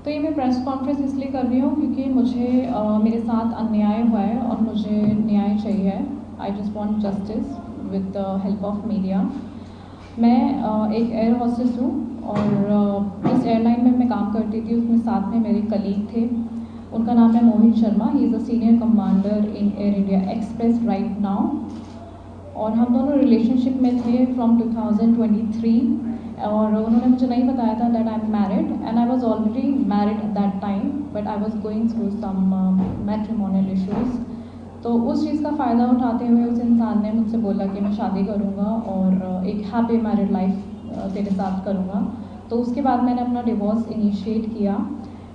तो ये मैं प्रेस कॉन्फ्रेंस इसलिए कर रही हूँ क्योंकि मुझे मेरे साथ अन्याय हुआ है और मुझे न्याय चाहिए। I just want justice with the help of media. मैं एक एयर होस्टेस हूँ और जिस एयरलाइन में मैं काम करती थी उसमें साथ में मेरे कलीग थे। उनका नाम है Mohit Sharma. He is a senior commander in Air India Express right now. और हम दोनों रिलेशनशिप में थे फ्रॉम 2023 और उन्होंने मुझे नहीं बताया था that I am married and I was already married at that time but I was going through some matrimonial issues. तो उस चीज़ का फ़ायदा उठाते हुए उस इंसान ने मुझसे बोला कि मैं शादी करूँगा और एक हैप्पी मैरिड लाइफ तेरे साथ करूँगा। तो उसके बाद मैंने अपना डिवोर्स इनिशिएट किया।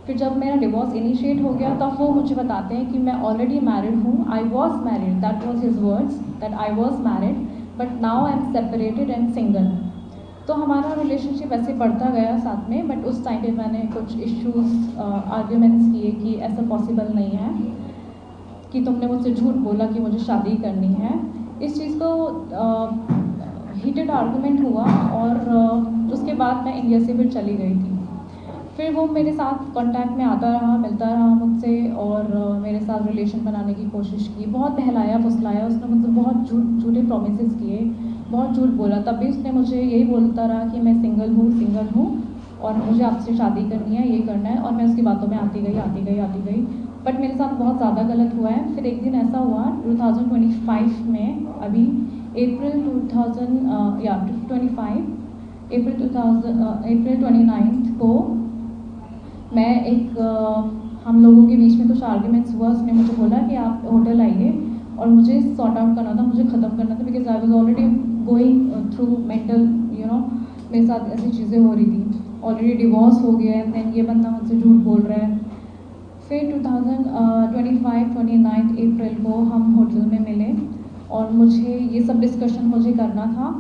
फिर जब मेरा डिवोर्स इनिशिएट हो गया तब वो मुझे बताते हैं कि मैं ऑलरेडी मैरिड हूँ। आई was married, that was his words, that I was married but now I am separated and single. तो हमारा रिलेशनशिप ऐसे बढ़ता गया साथ में, बट उस टाइम पे मैंने कुछ इश्यूज़ आर्ग्यूमेंट्स किए कि ऐसा पॉसिबल नहीं है कि तुमने मुझसे झूठ बोला कि मुझे शादी करनी है। इस चीज़ को हीटेड आर्गूमेंट हुआ और उसके बाद मैं इंडिया से फिर चली गई थी। फिर वो मेरे साथ कांटेक्ट में आता रहा, मिलता रहा मुझसे और मेरे साथ रिलेशन बनाने की कोशिश की। बहुत बहलाया फुसलाया उसने मुझसे, बहुत झूठे प्रोमिसेस किए, बहुत झूठ बोला। तब भी उसने मुझे यही बोलता रहा कि मैं सिंगल हूँ और मुझे आपसे शादी करनी है, ये करना है। और मैं उसकी बातों में आती गई। बट मेरे साथ बहुत ज़्यादा गलत हुआ है। फिर एक दिन ऐसा हुआ 2025 में, अभी अप्रैल 29 को मैं एक हम लोगों के बीच में कुछ आर्ग्यूमेंट्स हुआ। उसने मुझे बोला कि आप होटल आइए और मुझे सॉर्ट आउट करना था, मुझे ख़त्म करना था because I was already going through mental मेरे साथ ऐसी चीज़ें हो रही थी। ऑलरेडी डिवोर्स हो गया है, देन ये बंदा मुझसे झूठ बोल रहा है। फिर 29 अप्रैल को हम होटल में मिले और मुझे ये सब डिस्कशन मुझे करना था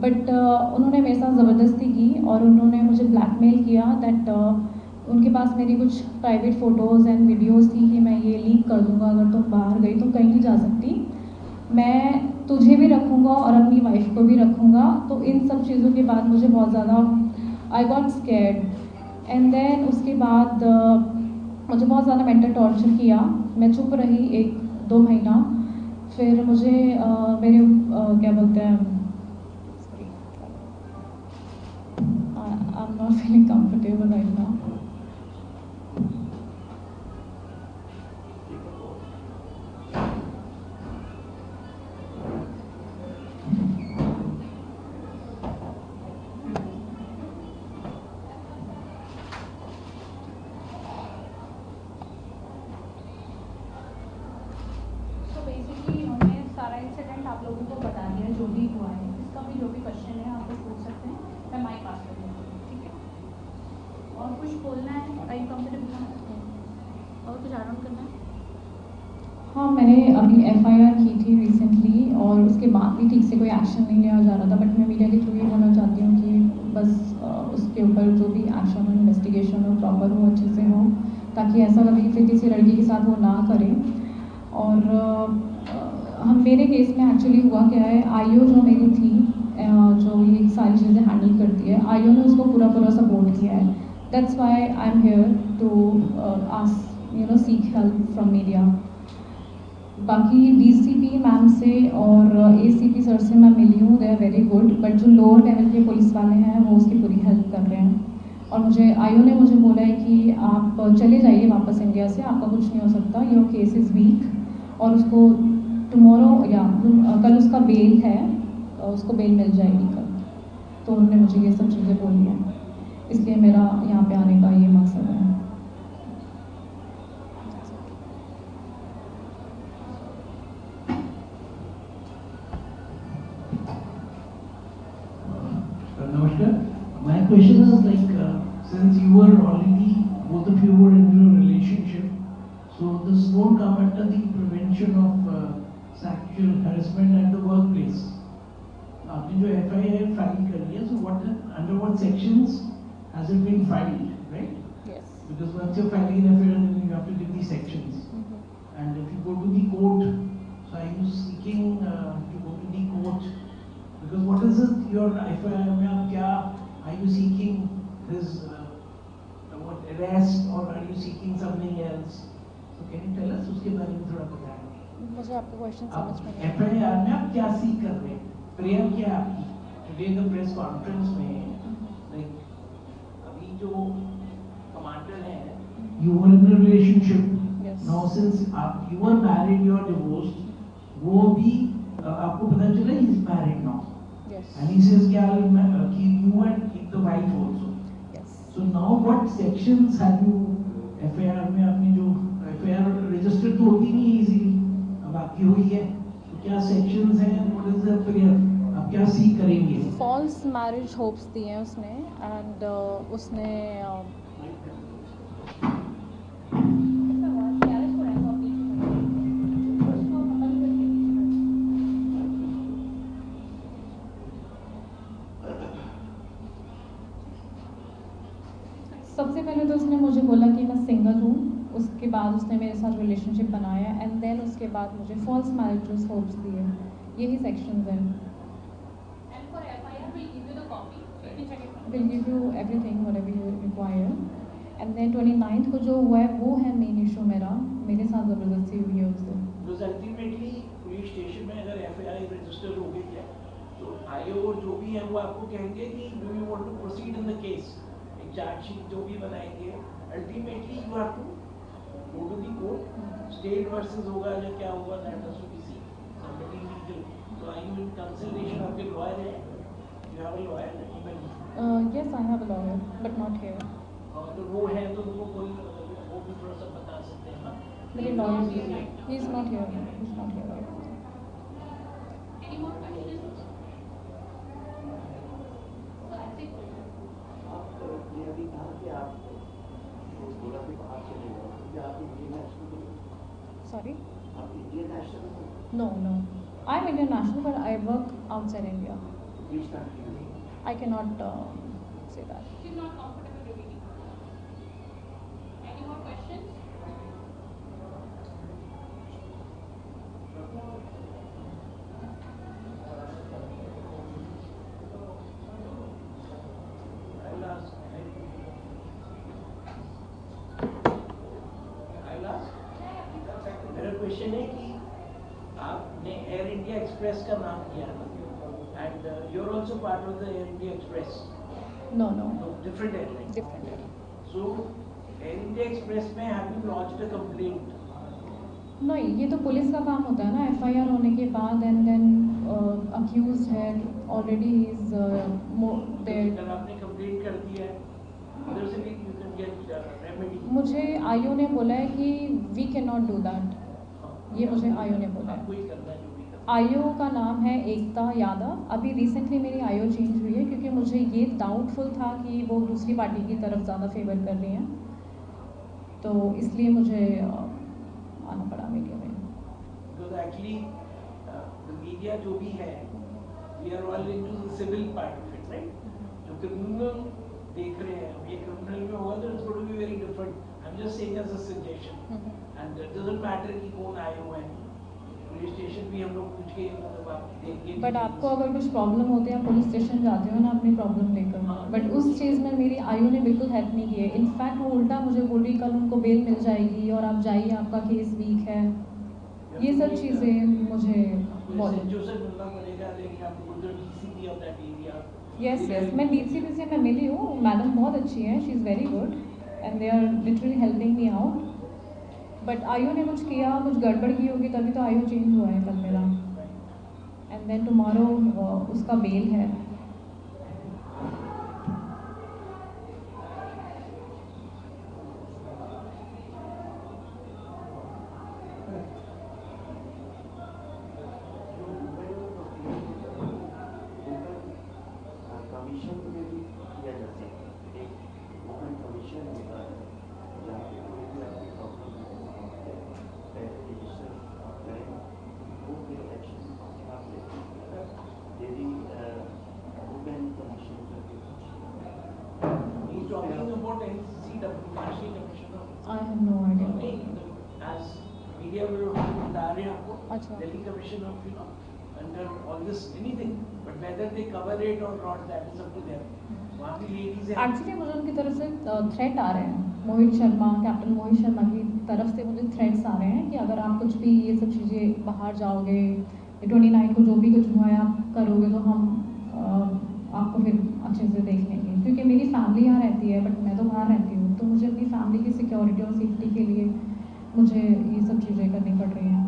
बट उन्होंने मेरे साथ ज़बरदस्ती की और उन्होंने मुझे ब्लैकमेल किया दैट उनके पास मेरी कुछ प्राइवेट फ़ोटोज़ एंड वीडियोज़ थी कि मैं ये लीक कर दूंगा, अगर तुम बाहर गई तो कहीं नहीं जा सकती, मैं तुझे भी रखूँगा और अपनी वाइफ को भी रखूँगा। तो इन सब चीज़ों के बाद मुझे बहुत ज़्यादा I got scared and then उसके बाद मुझे बहुत ज़्यादा मेंटल टॉर्चर किया। मैं चुप रही 1-2 महीना। फिर मुझे मेरे क्या बोलते हैं, I am not feeling comfortable right now. Basically उन्होंने सारा इंसिडेंट आप लोगों को बता दिया जो भी हुआ है। इसका भी जो भी क्वेश्चन है आप लोग पूछ सकते हैं, मैं माइक पास कर दूँगी, ठीक है। और कुछ बोलना है, कहीं कंफर्टेबल और कुछ ऐड ऑन करना है? हाँ, मैंने अभी FIR की थी रिसेंटली और उसके बाद भी ठीक से कोई एक्शन नहीं लिया जा रहा था। बट मैं मीडिया के थ्रू ये बोलना चाहती हूँ कि बस उसके ऊपर जो भी एक्शन हो, इन्वेस्टिगेशन हो, प्रॉपर हो, अच्छे से हो, ताकि ऐसा लगे कि फिर किसी लड़की के साथ वो ना करें। और हम मेरे केस में एक्चुअली हुआ क्या है, आईओ जो मेरी थी जो ये सारी चीज़ें हैंडल करती है, आईओ ने उसको पूरा सपोर्ट किया है। That's why I am here to ask seek help from media. बाकी DCP मैम से और ACP सर से मैं मिली हूँ, they are very good. But जो लोअर लेवल के पुलिस वाले हैं वो उसकी पूरी हेल्प कर रहे हैं। और मुझे आईओ ने मुझे बोला है कि आप चले जाइए वापस इंडिया से, आपका कुछ नहीं हो सकता, योर केस इज़ वीक। और उसको टुमारो या कल उसका बेल है, उसको बेल मिल जाएगी कल। तो उन्होंने मुझे ये सब चीज़ें बोली हैं, इसलिए मेरा यहाँ पे आने का ये मकसद है। Namaskar. My question is like, since you were already, both of you were in a relationship, so this won't come under the prevention of sexual harassment at the workplace. आपने जो FIR फाइल कर लिया, so what under what sections has it been filed, right? Yes. Because once you're filing an FIR, then you have to give the sections. And if you go to the court, so are you seeking to go to the court? Because what is it your FIR में आप क्या are you seeking his what arrest or are you seeking something else? So can you tell us उसके बारे में थोड़ा बताएं? मुझे आपका क्वेश्चन आप समझ में नहीं आया। FIR में आप क्या सीख कर रहे हैं? प्रेयर क्या है आपकी? Today the press conference में like अभी जो कमांडर है, you were in a relationship. Yes. Now since आप you were married, you are divorced. वो भी आपको पता चला he is married now. Yes. And he says कि you and keep the wife also. Yes. So now what sections have you FIR में आपने जो FIR register तो होती नहीं easily, अब आपकी हुई है, तो क्या sections हैं, what is the prayer, आप क्या सीख करेंगे? फॉल्स मैरिज होप्स दिए हैं उसने एंड उसने सबसे पहले तो उसने मुझे बोला कि मैं सिंगल हूँ, उसके बाद उसने मेरे साथ रिलेशनशिप बनाया एंड देन उसके बाद मुझे फॉल्स मैरिज होप्स दिए। यही सेक्शंस हैं। And for FIR, we'll give you the copy. You can check it. We'll give you everything whatever you require and then 29th को जो हुआ है वो है मेन इशू मेरा, मेरे साथ ज़बरदस्ती हुई है उस दिन। Because ultimately पुलिस स्टेशन में अगर FIR रजिस्टर हो गई है तो आईओ जो भी है वो आपको कहेंगे कि do you want to proceed in the case, एक चार्जशीट जो भी बनाएंगे, ultimately you have to go to the court, state versus होगा या क्या होगा, that has to be seen, somebody legal. So are you in consultation of your lawyer है? You have a lawyer even? Yes, I have a lawyer but not here. तो वो है तो उनको कोई वो भी थोड़ा सा बता सकते हैं ना? मेरे lawyer he is not here, he is not here right now. Any more questions? So that's it. आप ये अभी कहा कि आप बोला कि बाहर चले गए, क्या आप इंडियन नेशनल? Sorry? आप Indian national? No, I am Indian national but I work outside India. Which country? I cannot say that. She's not comfortable revealing. Any more questions? I'll ask. मेरा क्वेश्चन है कि आपने air India express का नाम किया ना, and you are also part of the Air India Express, No. Different airline. Different. So Air India Express में have you launched a complaint? नहीं, ये तो पुलिस का काम होता है ना, FIR होने के बाद एंड देन अक्यूज्ड है ऑलरेडी इज डेड। अगर आपने कंप्लेंट कर दिया है उधर से भी यू कैन गेट रेमेडी। मुझे आईओ ने बोला है कि we can not do that, ये मुझे आईओ ने बोला आपको है। ही करना है जो भी करना है। आईओ का नाम है एकता यादव। अभी रिसेंटली मेरी आईओ चेंज हुई है क्योंकि मुझे ये डाउटफुल था कि वो दूसरी पार्टी की तरफ ज़्यादा फेवर कर रही हैं, तो इसलिए मुझे आना पड़ा मीडिया में। Because actually the media जो भी है, we are all into the civil part of it, right? जो criminal देख रहे हैं, ये criminal में होगा तो it's going to be very different. I'm just saying as a suggestion. And it doesn't matter कि कौन आए हुए हैं, पुलिस स्टेशन भी हम लोग पूछ के मतलब आप देंगे। बट आपको अगर कुछ प्रॉब्लम होती है आप पुलिस स्टेशन जाते हो ना अपनी प्रॉब्लम लेकर, बट उस चीज़ में मेरी आयु ने बिल्कुल हेल्प नहीं की है। इनफैक्ट वो उल्टा मुझे बोल रही कल उनको बेल मिल जाएगी और आप जाइए, आपका केस वीक है। ये सब चीज़ें मुझे बहुत यस मैं DCP से मैं मिली हूँ, मैडम बहुत अच्छी है, she is very good and they are literally helping me out. But IO ने कुछ किया, कुछ गड़बड़ की होगी तभी तो आयु चेंज हुआ है कल मेरा, एंड देन टुमारो उसका बेल है। कमीशन में भी किया जा सकता है, एक ओपन कमीशन होता है जहाँ पे कोई भी आपकी प्रॉब्लम है पहले रजिस्टर करें, वो फिर एक्शन आप ले सकते हैं। यदि ओपन कमीशन करके He's talking about NCW, National Commission of I have no idea. as media will बता रहे हैं आपको, अच्छा। Delhi Commission of under all this anything, but whether they cover it or not, that is up to them. वहाँ की ladies हैं। Actually मुझे उनकी तरफ से थ्रेट आ रहे हैं मोहित शर्मा, कैप्टन मोहित शर्मा की तरफ से मुझे थ्रेट्स आ रहे हैं कि अगर आप कुछ भी ये सब चीज़ें बाहर जाओगे, 29 को जो भी कुछ हुआ है आप करोगे तो हम आपको फिर अच्छे से देख लेंगे, क्योंकि मेरी फैमिली यहाँ रहती है बट मैं तो बाहर रहती हूँ, तो मुझे अपनी फैमिली की सिक्योरिटी और सेफ्टी के लिए मुझे ये सब चीज़ें करनी पड़ रही हैं।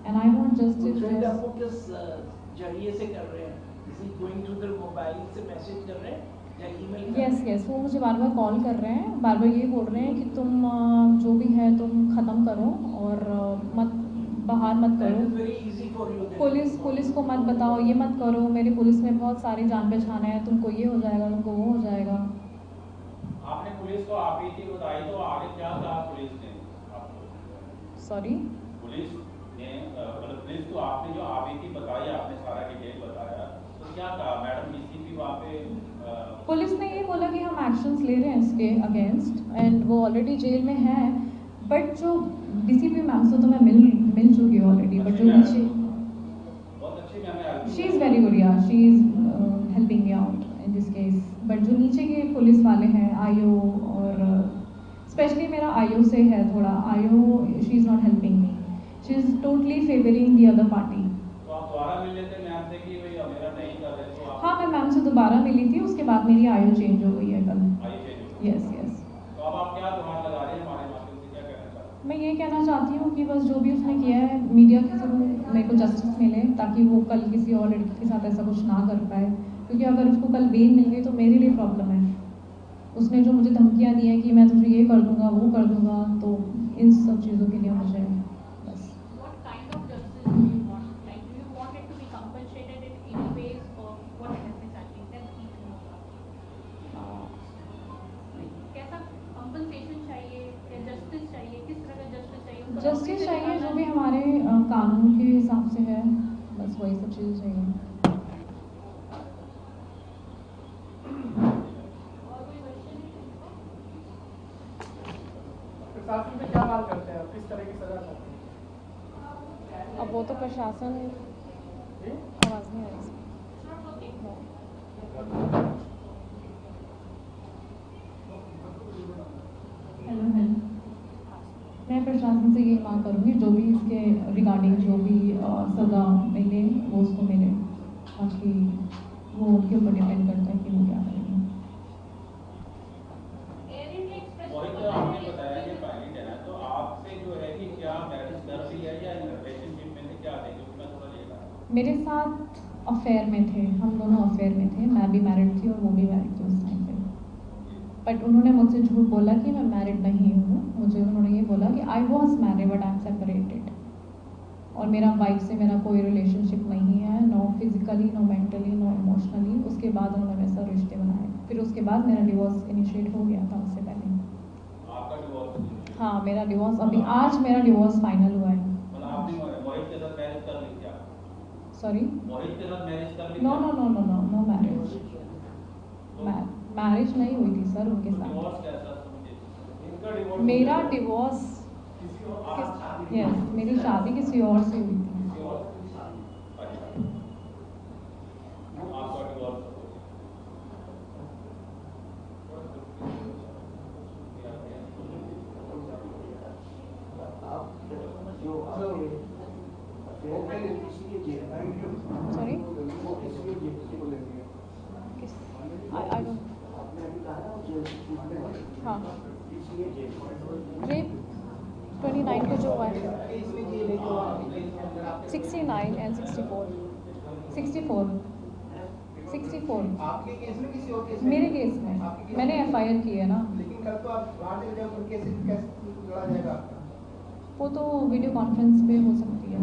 एंड आई वॉन्ट फ्रेंड आपको जस्टिस। किस जरिए से कर रहे हैं? किसी गोइंग थ्रू द मोबाइल से मैसेज कर रहे हैं या ईमेल? यस, वो मुझे बार बार कॉल कर रहे हैं, बार बार ये बोल रहे हैं कि तुम जो भी है तुम ख़त्म करो और मत बाहर मत करो, very easy for you. Police को मत बताओ, ये मत करो, मेरी पुलिस में बहुत सारी जान पहचान है, तुमको ये हो जाएगा, तुमको वो हो जाएगा। आपने पुलिस को आप ही की बताई तो आगे क्या कहा पुलिस ने आपको? सॉरी, पुलिस ने मतलब पुलिस को आपने जो आप ही की बताई, आपने सारा डिटेल बताया, तो क्या कहा मैडम डीसीपी वहाँ पे? पुलिस ने ये बोला कि हम एक्शंस ले रहे हैं इसके अगेंस्ट एंड वो ऑलरेडी जेल में है, बट जो डीसीपी मैम से तो मैं मिल चुकी हूँ ऑलरेडी, बट जो नीचे बहुत अच्छी मैम है, शी इज़ वेरी गुड, या she is helping me out in this case, but जो नीचे के पुलिस वाले हैं आईओ और स्पेशली मेरा आईओ से है थोड़ा, IO she is not helping me, she is totally favouring the other party. तो आप दोबारा मिल लेते मैम से कि भाई मेरा नहीं कर रहे तो आप? हाँ, मैं मैम से दोबारा मिली थी, उसके बाद मेरी आईओ चेंज हो गई है कल। यस। तो अब आप क्या गुहार लगा रहे हैं हमारे माध्यम से, क्या कहना चाहते हैं? मैं ये कहना चाहती हूँ कि बस जो भी उसने किया है मीडिया के थ्रू मेरे को जस्टिस मिले, ताकि वो कल किसी और लड़की के साथ ऐसा कुछ ना कर पाए, क्योंकि अगर उसको कल बेल मिल गई तो मेरे लिए प्रॉब्लम है। उसने जो मुझे धमकियाँ दी हैं कि मैं तुझे ये कर दूँगा वो कर दूँगा, तो इन सब चीज़ों के लिए मुझे बस। What kind of justice do you want? Like, do you want it to be compensated in any ways, or what is exactly that each one? कैसा compensation चाहिए या justice चाहिए? किस तरह का justice चाहिए? उनको जस्टिस नौकरी से चाहिए जो निकालना भी हमारे कानून के हिसाब से है, बस वही सब चीज़ें चाहिए। और कोई question है? प्रशासन से क्या बात करते हैं आप? किस तरह की सजा चाहते हैं? अब वो तो प्रशासन, जी? आवाज़ नहीं आ रही। हेलो, मैं प्रशासन से यही मांग करूँगी जो भी इसके रिगार्डिंग जो भी सज़ा मिले वो उसको मिले, बाकी वो उनके ऊपर डिपेंड करता है कि वो क्या करेंगे। Air India Express मोहित को तो बताया आपने है बताया कि कि पायलट है ना, तो आपसे जो है कि क्या मैरिज कर रही है या रिलेशनशिप में थे, क्या थे, क्योंकि मैं थोड़ा लेट आया। मेरे साथ अफेयर में थे, हम दोनों अफेयर में थे, मैं भी मैरिड थी और वो भी मैरिड थी उस टाइम पे, बट उन्होंने मुझसे झूठ बोला कि मैं मैरिड नहीं हूँ। मुझे उन्होंने ये बोला कि I was married but I am separated, और मेरा वाइफ से मेरा कोई रिलेशनशिप नहीं है, no physically, no mentally, no emotionally. उसके बाद उन्होंने वैसा रिश्ते बनाए, फिर उसके बाद मेरा डिवोर्स इनिशिएट हो गया था उससे पहले। आपका डिवोर्स? हाँ, मेरा डिवोर्स अभी आज मेरा डिवोर्स फाइनल हुआ है। मतलब आपने मोहित के साथ मैरिज कर ली क्या? सॉरी, मोहित के साथ मैरिज कर ली नो क्या? No no no no no marriage, marriage नहीं हुई थी सर उनके साथ। डिवोर्स कैसा समझे? इनका डिवोर्स? मेरा डिवोर्स, यस, मेरी शादी किसी और से हुई थी। आपका डिवोर्स? आप जो आपके अफेयर में इसलिए जेल सॉरी, इसलिए जेल को ले लिया किस आई डोंट, आपने अभी कहा ना जेल में हाँ, इसलिए जेल रेप 29 को जो हुआ है, 69 एंड 64 आपके केस में किसी और केस में? मेरे केस में मैंने एफआईआर की है ना, लेकिन कल तो आप बाहर चले जाओ, तो केस कैसे लड़ा जाएगा आपका? वो तो वीडियो कॉन्फ्रेंस पे हो सकती है।